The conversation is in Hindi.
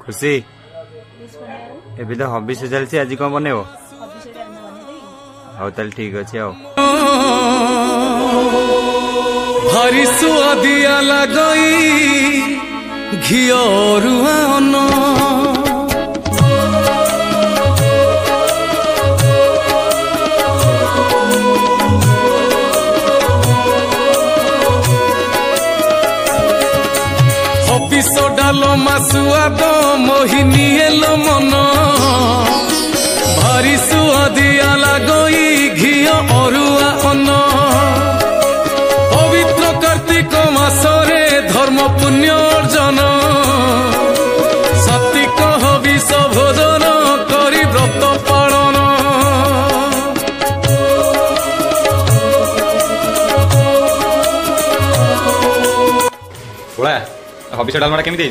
खुशी एबे तो हबिस चलती आज कौन बनेब हाउ ताल ठीक अच्छे आओ भारी सुआदिया लगई घिओरुआ अन्न हबिस डालो मासुआद मोहिनी एलो मन भारी सुआदिया लगई घिओ अरुआ अन्न पवित्र कार्तिक मासरे धर्म पुण्य अर्जन सात्विक हबिस भोजन करी व्रत पालन हबिस डालमाटा केमिति